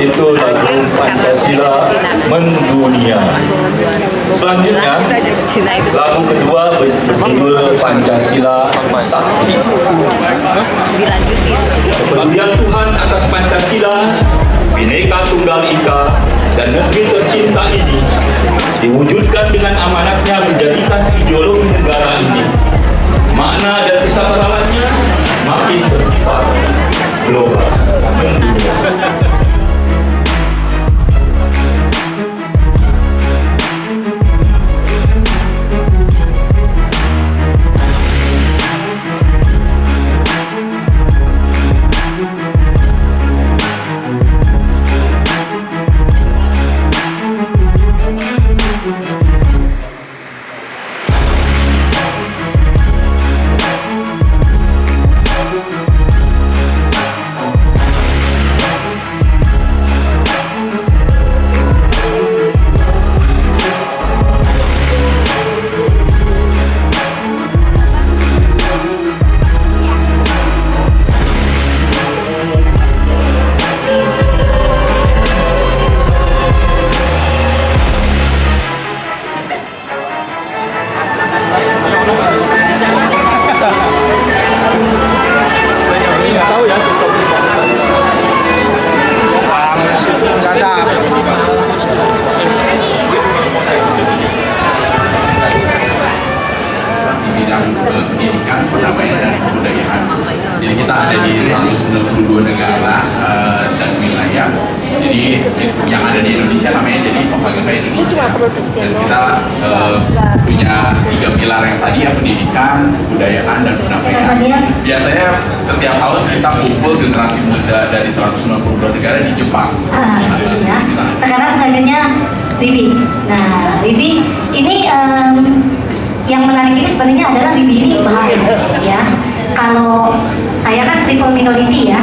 yaitu lagu Pancasila Mendunia. Selanjutnya, lagu kedua berjudul Pancasila Sakti. Kepedulian Tuhan atas Pancasila, Bhinneka Tunggal Ika, dan negeri tercinta ini diwujudkan dengan amanatnya menjadikan ideologi negara ini. Makna dan kesakralannya makin bersifat global. Pendidikan, perdamaian, dan kebudayaan. Jadi kita ada di 192 negara dan wilayah. Jadi yang ada di Indonesia namanya jadi Sofagama Indonesia. Dan kita punya 3 pilar yang tadi ya, pendidikan, kebudayaan, dan perdamaian. Biasanya setiap tahun kita kumpul generasi muda dari 192 negara di Jepang. Ya. Sekarang selanjutnya Bibi. Nah, Bibi ini yang menarik ini sebenarnya adalah Bibi ini bahaya ya. Kalau saya kan triple minority ya,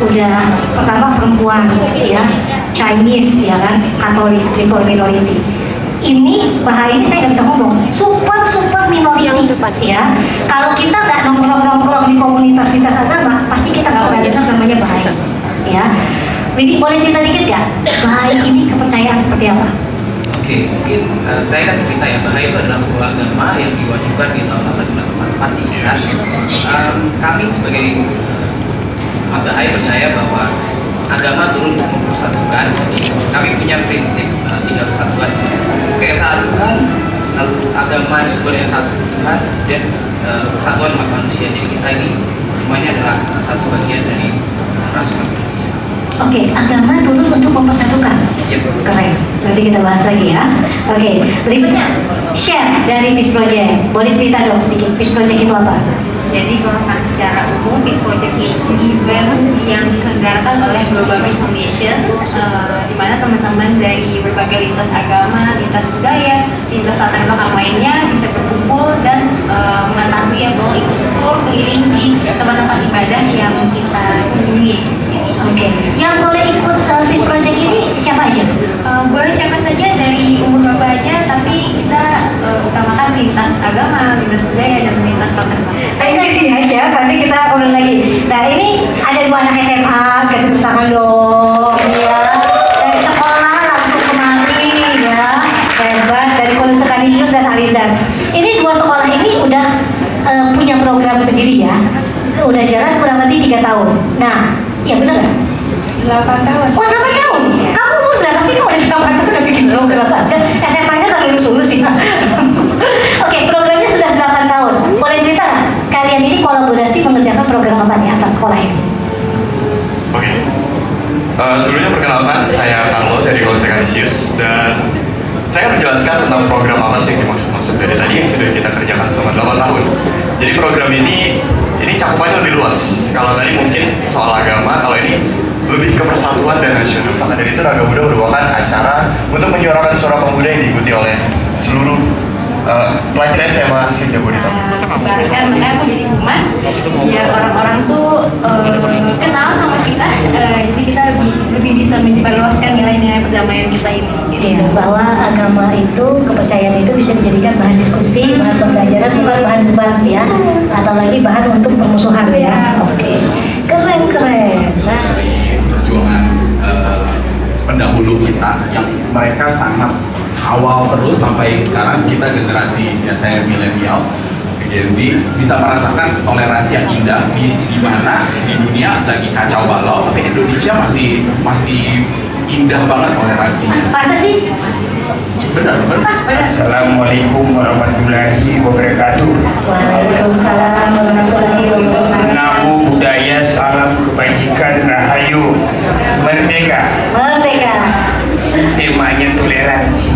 udah pertama perempuan ya, Chinese ya kan, Katolik, triple minority. Ini bahaya ini saya nggak bisa ngomong, super minority ya. Kalau kita nggak nongkrong di komunitas agama, pasti kita nggak pernah dengar namanya bahaya ya. Bibi boleh cerita dikit nggak bahaya ini kepercayaan seperti apa? Oke, mungkin saya kan cerita ya, Bahai itu adalah sebuah agama yang diwajibkan di tahun 1844 dan kami sebagai Bahai percaya bahwa agama turun untuk mempersatukan. Jadi kami punya prinsip tiga kesatuan, kesatuan, lalu agama sumbernya satu Tuhan dan kesatuan umat manusia. Jadi kita ini semuanya adalah satu bagian dari ras manusia. Oke, agama turun untuk mempersatukan. Keren. Nanti kita bahas lagi ya. Oke, berikutnya share dari Peace Project. Boleh cerita dong sedikit, Peace Project itu apa? Jadi kalau secara umum Peace Project itu event yang diselenggarakan oleh Global Peace Foundation, di mana teman-teman dari berbagai lintas agama, lintas budaya, lintas latar belakang lainnya bisa berkumpul dan mengetahui ya bahwa ikut tur keliling di tempat-tempat ibadah yang kita kunjungi. Oke, yang boleh ikut Peace Project ini siapa aja? Boleh siapa saja dari umur berapa aja, tapi kita utamakan lintas agama, lintas budaya, dan lintas latar belakang. Ini ya Chef, nanti kita ulang lagi. Nah ini ada 2 anak SMA, kasih tepuk tangan dong ya. Dari sekolah langsung kemari ya, hebat, dari Kolese Kanisius dan Alizan. Ini 2 sekolah ini udah punya program sendiri ya, udah jalan kurang lebih 3 tahun. Nah, iya benar nggak? 8 tahun. Oh 8 tahun? Kamu umur berapa sih? Kamu udah 8 tahun udah bikin program aja. SMA-nya tak lulus sih. Oke, programnya sudah 8 tahun. Boleh cerita nggak? Kalian ini kolaborasi mengerjakan program apa nih antar sekolah ini? Oke. Sebelumnya perkenalkan, saya Carlo dari Kolese Kanisius dan saya akan menjelaskan tentang program apa sih yang dimaksud dari tadi yang sudah kita kerjakan selama 8 tahun. Jadi program ini cakupannya lebih luas. Kalau tadi mungkin soal agama, kalau ini lebih ke persatuan dan nasional. Maka dari itu Raga Muda merupakan acara untuk menyuarakan suara pemuda yang diikuti oleh seluruh pelajar SMA se-Jabodetabek. Bahkan makanya aku jadi humas, biar orang-orang tuh kenal sama kita, jadi kita lebih bisa menyebarluaskan nilai-nilai perdamaian kita ini. Iya, bahwa agama itu, kepercayaan itu bisa dijadikan bahan diskusi, bahan pembelajaran, bukan bahan debat ya, atau lagi bahan untuk permusuhan ya. Oke, keren. Nah, Perjuangan kita yang mereka sangat awal terus sampai sekarang kita generasi ya saya milenial Gen Z bisa merasakan toleransi yang indah di mana di dunia lagi kacau balau tapi Indonesia masih indah banget toleransinya. Masa sih? Benar. Assalamualaikum warahmatullahi wabarakatuh. Waalaikumsalam warahmatullahi wabarakatuh. Namo Buddhaya, salam kebajikan, rahayu, merdeka. Merdeka. Temanya toleransi.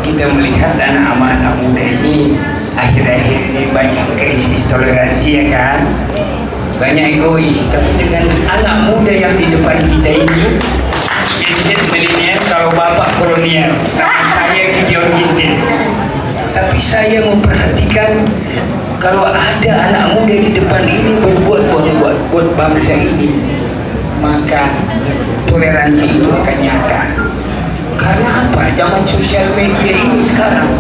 Kita melihat anak muda ini akhir-akhir ini banyak krisis toleransi, ya kan? Banyak egois. Tapi dengan anak muda yang di depan kita ini, Gen Z milenial, kalau bapak kolonial, tapi saya Gideon Ginting. Tapi saya memperhatikan kalau ada anak muda di depan ini berbuat buat bangsa ini, maka toleransi itu akan nyata. Karena apa? Zaman sosial media ini sekarang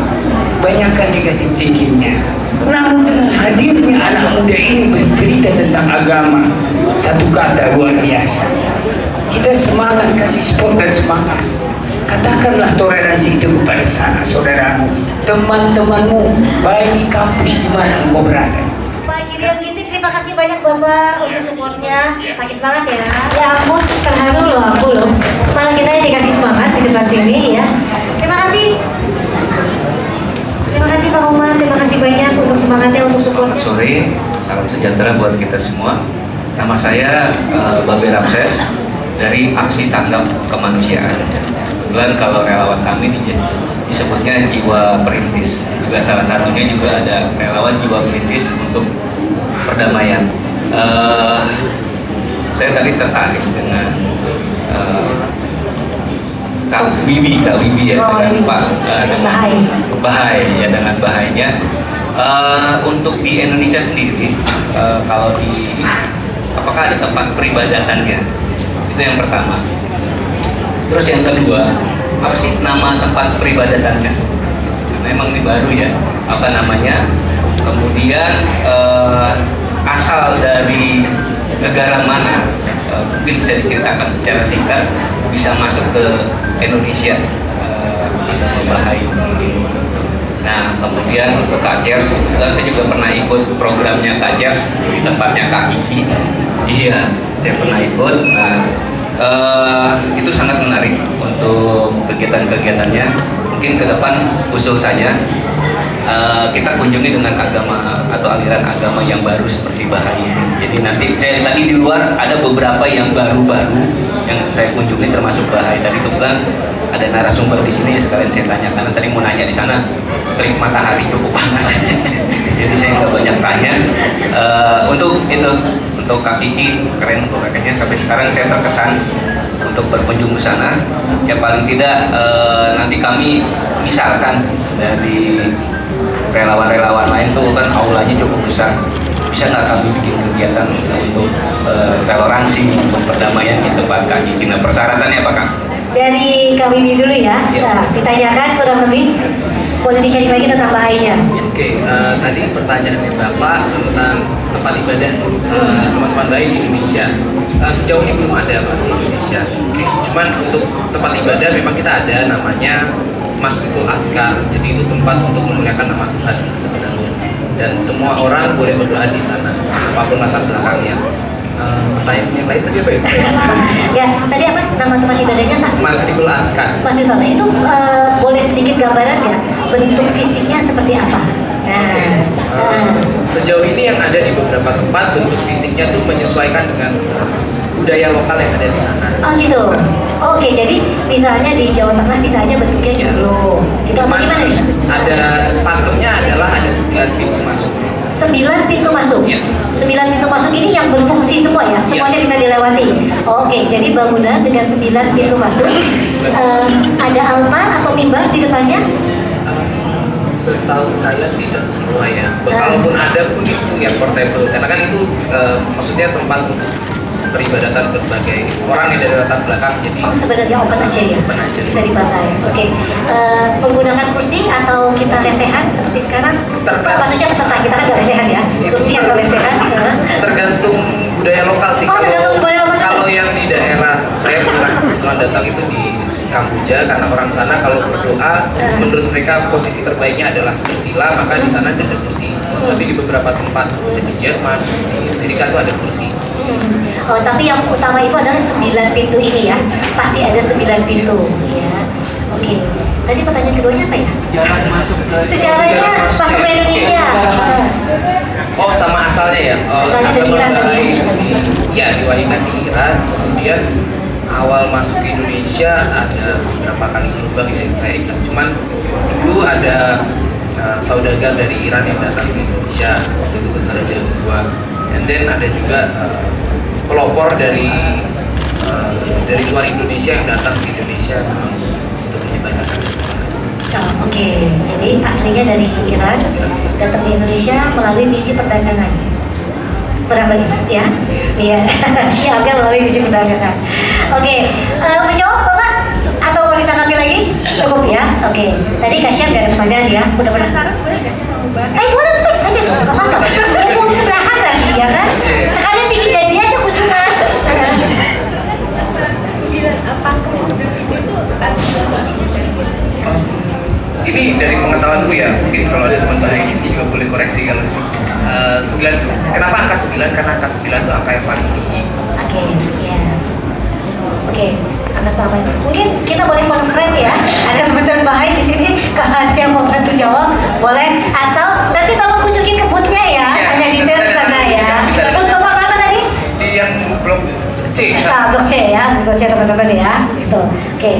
banyakkan negatif thinkingnya. Namun dengan hadirnya anak muda ini bercerita tentang agama, satu kata luar biasa. Kita semangat, kasih support dan semangat. Katakanlah toleransi itu kepada saudaramu, teman-temanmu, baik di kampus di mana engkau berada. Pak Gideon Ginting, terima kasih banyak Bapak untuk supportnya. Makin semangat ya. Ya ampun, terharu loh aku loh. Malah kita yang dikasih semangat di depan sini ya. Terima kasih. Terima kasih Pak Umar, terima kasih banyak untuk semangatnya, untuk supportnya. Sore, salam sejahtera buat kita semua. Nama saya Babe Ramses dari Aksi Tanggap Kemanusiaan. Kebetulan kalau relawan kami disebutnya jiwa perintis. Juga salah satunya juga ada relawan jiwa perintis untuk perdamaian. Saya tadi tertarik dengan Kak Wibi ya, dengan Pak Bahai ya, dengan Bahainya. Untuk di Indonesia sendiri, kalau apakah ada tempat peribadatannya? Itu yang pertama. Terus yang kedua, apa sih nama tempat peribadatannya? Memang ini baru ya, apa namanya? Kemudian asal dari negara mana? Mungkin bisa diceritakan secara singkat, bisa masuk ke Indonesia, Bahai. Nah, kemudian untuk Kak Jers, dan saya juga pernah ikut programnya Kak Jers di tempatnya Kak Kiki. Iya, saya pernah ikut. Nah, itu sangat menarik untuk kegiatan-kegiatannya. Mungkin ke depan usul saja kita kunjungi dengan agama atau aliran agama yang baru seperti Bahai. Jadi nanti saya tadi di luar ada beberapa yang baru-baru yang saya kunjungi termasuk Bahai. Tadi kebetulan ada narasumber di sini, sekalian saya tanya karena tadi mau nanya di sana terik matahari cukup panas. Jadi saya nggak banyak tanya. Untuk Kak Kiki keren kayaknya, sampai sekarang saya terkesan untuk berkunjung ke sana. Ya paling tidak nanti kami misalkan dari relawan-relawan lain tuh kan aulanya cukup besar, bisa nggak kami bikin kegiatan untuk toleransi, untuk perdamaian di tempat Kak Kiki? Nah, persyaratannya apa Kak? Dari Kak Wibi dulu ya. Ya. Nah, ditanyakan kurang lebih, boleh di-sharing lagi tentang Bahainya. Oke, tadi pertanyaan dari Bapak tentang tempat ibadah teman-teman Bahai di Indonesia. Sejauh ini belum ada Pak di Indonesia. Oke, cuman untuk tempat ibadah memang kita ada namanya Masjidul Adhkar. Jadi itu tempat untuk memuliakan nama Tuhan sebenarnya. Dan semua orang boleh berdoa di sana, apapun latar belakangnya. Pertanyaan yang lain tadi apa ya? Ya, tadi apa nama tempat ibadahnya Kak? Masjidul Adhkar. Masjidul Adhkar itu boleh sedikit gambaran ya, bentuk fisiknya seperti apa? Sejauh ini yang ada di beberapa tempat bentuk fisiknya tuh menyesuaikan dengan budaya lokal yang ada di sana. Oh gitu. Oke, jadi misalnya di Jawa Tengah bisa aja bentuknya joglo. Itu apa gimana nih? Ada pakemnya adalah ada 9 pintu masuk. 9 pintu masuk. Yes. 9 pintu masuk ini yang berfungsi semua ya, semuanya bisa dilewati. Oke, jadi bangunan dengan 9 pintu masuk. Ada altar atau mimbar di depannya? Setahu saya tidak semua ya. Kalaupun ada pun itu yang portable, karena kan itu maksudnya tempat untuk peribadatan berbagai orang yang dari latar belakang. Jadi Oh, sebenarnya open aja ya? Open aja. Bisa dipakai. Oke. Menggunakan kursi atau kita lesehan seperti sekarang? Maksudnya peserta kita kan nggak lesehan ya? Kursi atau lesehan? tergantung budaya lokal sih. Oh, tergantung budaya lokal. Kalau yang di daerah saya kebetulan datang itu di Kamboja karena orang sana kalau berdoa menurut mereka posisi terbaiknya adalah bersila, maka di sana ada kursi. Tapi di beberapa tempat seperti di Jerman, di Amerika itu ada kursi. Oh, tapi yang utama itu adalah 9 pintu ini ya. Pasti ada 9 pintu ya. Oke. Tadi pertanyaan keduanya apa ya? Sejarahnya masuk ke Indonesia. Oh, sama asalnya ya. Asalnya dari Iran tadi. Ya, diwahyukan di Iran. Kemudian awal masuk ke Indonesia ada beberapa kali gelombang yang saya ingat. Cuman dulu ada saudagar dari Iran yang datang ke Indonesia waktu itu ke Raja II. And then ada juga pelopor dari luar Indonesia yang datang ke Indonesia untuk menyebarkan agama. Oh, oke. Jadi aslinya dari Iran, datang ke Indonesia melalui misi perdagangan. Kurang lebih ya? Iya. Syiarnya melalui misi perdagangan. Oke. Menjawab Bapak atau mau ditanggapi lagi? Cukup ya? Oke. Tadi Kak nggak ada pertanyaan ya? Udah penasaran boleh nggak sih sama Mbak? Boleh, tanya dong. Nggak apa-apa. Mau di sebelahan lagi ya kan? Sekalian bikin janji aja kunjungan. Ini dari pengetahuanku ya, mungkin kalau ada teman bahaya di sini juga boleh koreksi kalau 9. Kenapa angka 9? Karena angka 9 itu angka yang paling tinggi. Oke, ya. Oke, Anas Bapak. Mungkin kita boleh phone friend ya. Ada teman-teman bahaya di sini. Kalau ada yang mau bantu jawab, boleh. Atau nanti tolong kunjungin kebunnya ya. Hanya detail di sana ya. Untuk apa tadi? Di yang blok C. Blok C ya, blok C teman-teman ya. Gitu. Oke.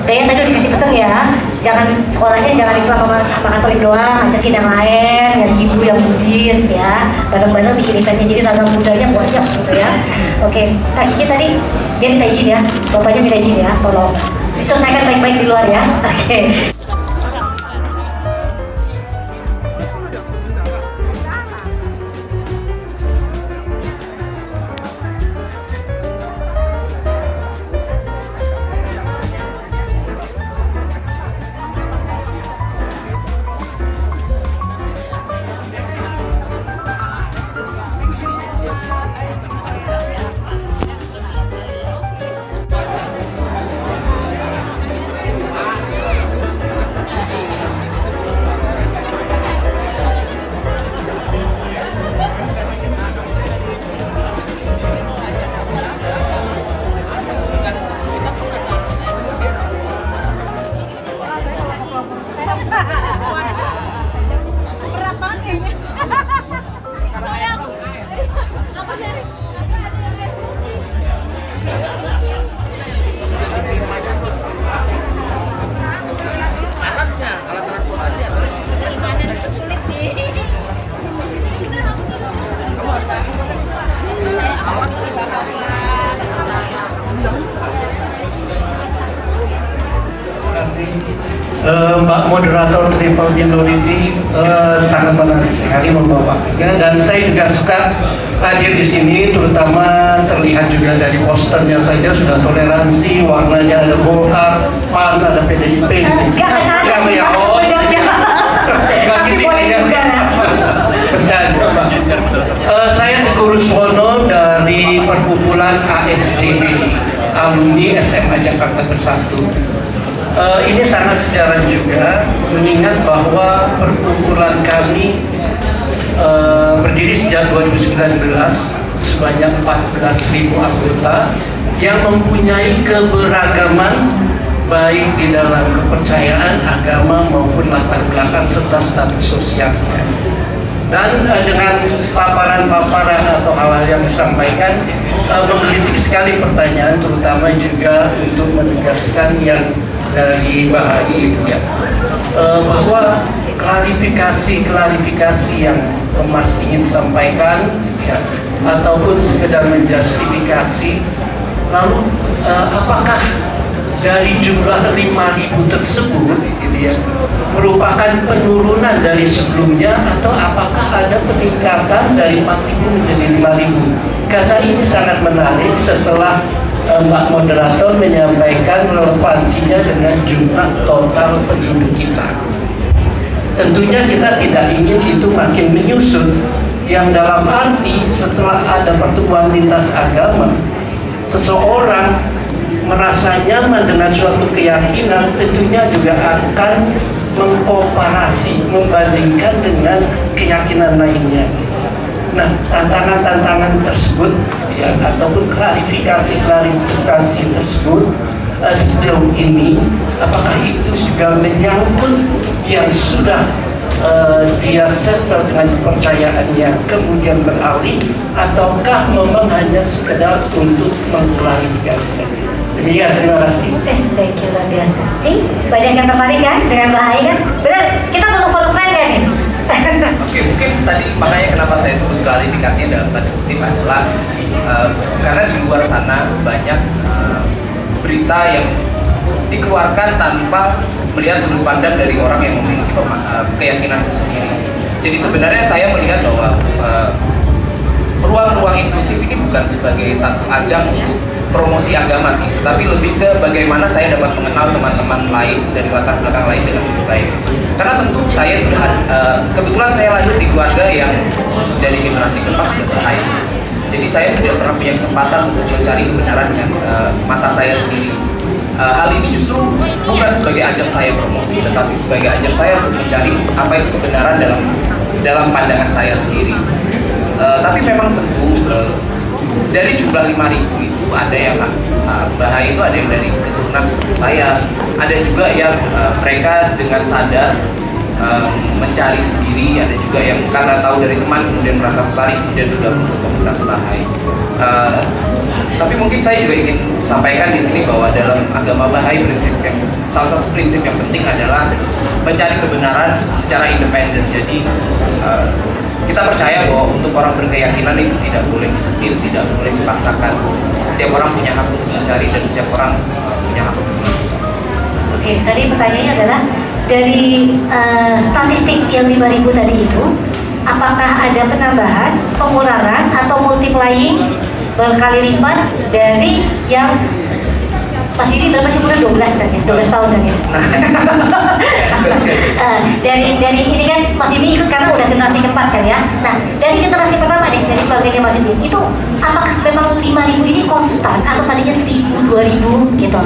Daya tadi udah dikasih pesan ya, jangan sekolahnya jangan Islam sama Katolik doang, ajakin yang lain, yang Hindu, yang Buddhis ya, bareng-bareng bikin eventnya jadi ragam budayanya banyak gitu ya. Oke, Kak Kiki tadi dia minta izin ya, bapaknya minta izin ya, tolong diselesaikan baik-baik di luar ya. Oke. Mbak moderator Triple Minority sangat menarik sekali membawakannya, dan saya juga suka hadir di sini, terutama terlihat juga dari posternya saja sudah toleransi, warnanya ada Golkar, PAN, ada PDIP. Nggak kesana sih Mas sebenarnya. Tapi boleh juga. Bercanda Mbak. Saya Teguh Ruswono dari perkumpulan ASJB, alumni SMA Jakarta Bersatu. Ini sangat sejarah juga, mengingat bahwa perkumpulan kami berdiri sejak 2019 sebanyak 14.000 anggota yang mempunyai keberagaman baik di dalam kepercayaan, agama maupun latar belakang serta status sosialnya. Dan dengan paparan-paparan atau hal-hal yang disampaikan menggelitik sekali pertanyaan, terutama juga untuk menegaskan yang dari Bahai itu ya, bahwa klarifikasi yang Mas ingin sampaikan ya, ataupun sekedar menjustifikasi, lalu apakah dari jumlah 5.000 tersebut gitu ya, merupakan penurunan dari sebelumnya atau apakah ada peningkatan dari 4.000 menjadi 5.000? Karena ini sangat menarik setelah Mbak moderator menyampaikan relevansinya dengan jumlah total penduduk kita. Tentunya kita tidak ingin itu makin menyusut, yang dalam arti setelah ada pertemuan lintas agama, seseorang merasa merasa nyaman dengan suatu keyakinan tentunya juga akan mengkomparasi, membandingkan dengan keyakinan lainnya. Nah, tantangan-tantangan tersebut ya, ataupun klarifikasi tersebut sejauh ini, apakah itu juga menyangkut yang sudah dia settle dengan kepercayaannya kemudian beralih, ataukah memang hanya sekedar untuk mengklarifikasi? Demikian, terima kasih. Thank you, luar biasa. Sih, banyak yang tertarik kan dengan bahaya kan? Benar, kita perlu forum lain kan nih? Oke, mungkin tadi makanya kenapa saya sebut klarifikasinya dalam tanda kutip adalah karena di luar sana banyak berita yang dikeluarkan tanpa melihat sudut pandang dari orang yang memiliki keyakinan itu sendiri. Jadi sebenarnya saya melihat bahwa ruang-ruang inklusif ini bukan sebagai satu ajang untuk promosi agama sih, tapi lebih ke bagaimana saya dapat mengenal teman-teman lain dari latar belakang lain dengan lebih baik. Karena tentu saya sudah kebetulan saya lahir di keluarga yang dari generasi keempat sudah berhaid. Jadi saya tidak pernah punya kesempatan untuk mencari kebenaran dengan mata saya sendiri. Hal ini justru bukan sebagai ajang saya promosi, tetapi sebagai ajang saya untuk mencari apa itu kebenaran dalam pandangan saya sendiri. Tapi memang tentu dari jumlah 5.000 itu ada yang bahaya, itu ada yang dari keturunan seperti saya, ada juga yang mereka dengan sadar mencari sendiri, ada juga yang karena tahu dari teman kemudian merasa tertarik dan juga untuk komunitas Bahai. Tapi mungkin saya juga ingin sampaikan di sini bahwa dalam agama Bahai salah satu prinsip yang penting adalah mencari kebenaran secara independen. Jadi kita percaya bahwa untuk orang berkeyakinan itu tidak boleh disetir, tidak boleh dipaksakan. Setiap orang punya hak untuk mencari dan setiap orang punya hak untuk mencari. Oke, tadi pertanyaannya adalah dari statistik yang 5.000 tadi itu, apakah ada penambahan, pengurangan atau multiplying berkali lipat dari yang Mas Bibi berapa sih bulan? 12 kan ya? 12 tahun kan ya? dari ini kan Mas Bibi ikut karena udah generasi keempat kan ya? Nah, dari generasi pertama nih, dari keluarganya Mas Bibi, itu apakah memang 5.000 ini konstan atau tadinya 1.000, 2.000 gitu?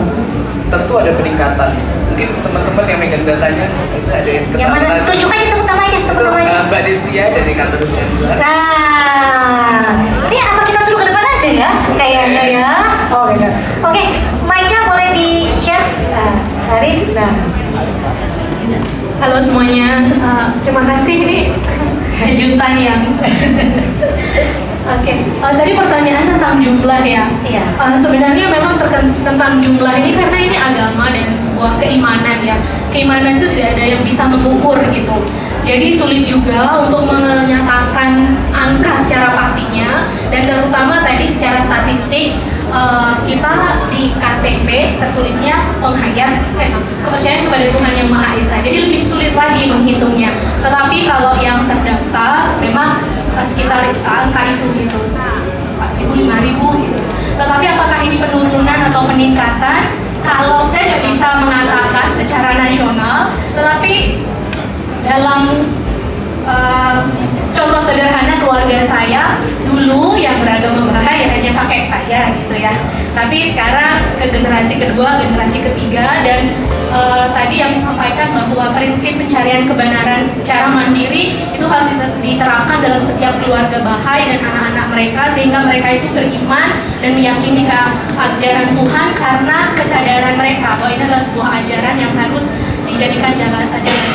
Tentu ada peningkatan. Mungkin teman-teman yang megang datanya ada yang mana? Tunjuk aja, sebut nama aja, sebut nama aja. Mbak Destia dari kantor Undang. Nah, ini apa kita suruh ke depan aja ya? Kayaknya ya. Oh gitu. Oke, mic-nya boleh di-share. Arif, nah. Halo semuanya, terima kasih, ini kejutan yang Oke, tadi pertanyaan tentang jumlah ya. Iya. Sebenarnya memang tentang jumlah ini karena ini agama dan sebuah keimanan ya. Keimanan itu tidak ada yang bisa mengukur gitu. Jadi sulit juga untuk menyatakan angka secara pastinya, dan terutama tadi secara statistik kita di KTP tertulisnya penghayat kepercayaan kepada Tuhan Yang Maha Esa. Jadi lebih sulit lagi menghitungnya. Tetapi kalau yang terdaftar memang sekitar angka itu gitu, 4.000, 5.000 gitu. Tetapi apakah ini penurunan atau peningkatan? Kalau saya tidak bisa mengatakan secara nasional, tetapi dalam contoh sederhana keluarga saya dulu yang beragama Bahai hanya pakai saja gitu ya. Tapi sekarang ke generasi kedua, generasi ketiga, dan tadi yang disampaikan bahwa prinsip pencarian kebenaran secara mandiri itu harus diterapkan dalam setiap keluarga Bahai dan anak-anak mereka, sehingga mereka itu beriman dan meyakini ajaran Tuhan karena kesadaran mereka bahwa ini adalah sebuah ajaran yang harus dijadikan ajaran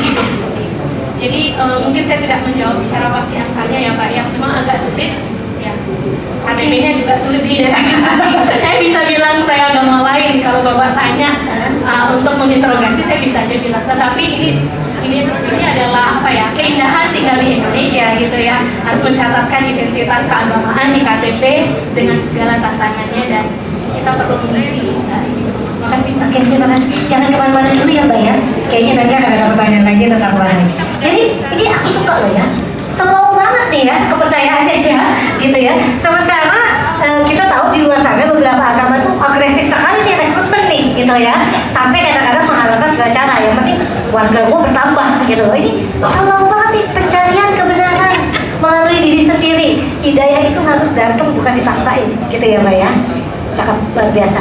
hidup seperti itu. Jadi mungkin saya tidak menjawab secara pasti angkanya ya Pak, yang memang agak sulit ya. KTP-nya juga sulit diidentifikasi. Saya bisa bilang saya agama lain kalau Bapak tanya untuk menginterogasi, saya bisa aja bilang. Tetapi ini sepertinya adalah apa ya, keindahan tinggal di Indonesia gitu ya. Harus mencatatkan identitas keagamaan di KTP dengan segala tantangannya, dan kita perlu mengisi ini. Terima kasih. Oke, terima kasih. Jangan kemana-mana dulu ya Mbak ya. Kayaknya nanti akan ada pertanyaan lagi tentang Bahai. Jadi ini aku suka loh ya. Slow banget nih ya kepercayaannya ya, gitu ya. Sementara kita tahu di luar sana beberapa agama tuh agresif sekali nih rekrutmen nih, gitu ya. Sampai kadang-kadang menghalalkan segala cara. Yang penting warga gua bertambah, gitu. Ini slow banget nih pencarian kebenaran melalui diri sendiri. Hidayah itu harus datang, bukan dipaksain, gitu ya Mbak ya. Cakep, luar biasa.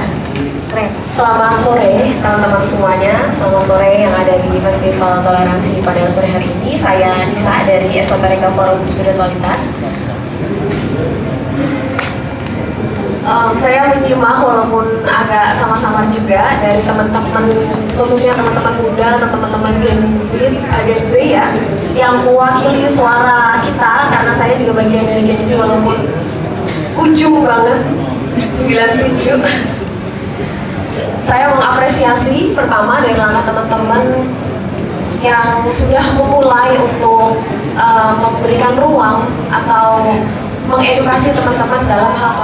Keren. Selamat sore teman-teman semuanya. Selamat sore yang ada di Festival Toleransi pada sore hari ini. Saya Nisa dari Esoterika Forum Spiritualitas. Saya menyimak walaupun agak sama-sama juga dari teman-teman, khususnya teman-teman muda atau teman-teman Gen Z ya, yang mewakili suara kita, karena saya juga bagian dari Gen Z walaupun ujung banget 97. Saya mengapresiasi pertama dari langkah teman-teman yang sudah memulai untuk memberikan ruang atau mengedukasi teman-teman dalam hal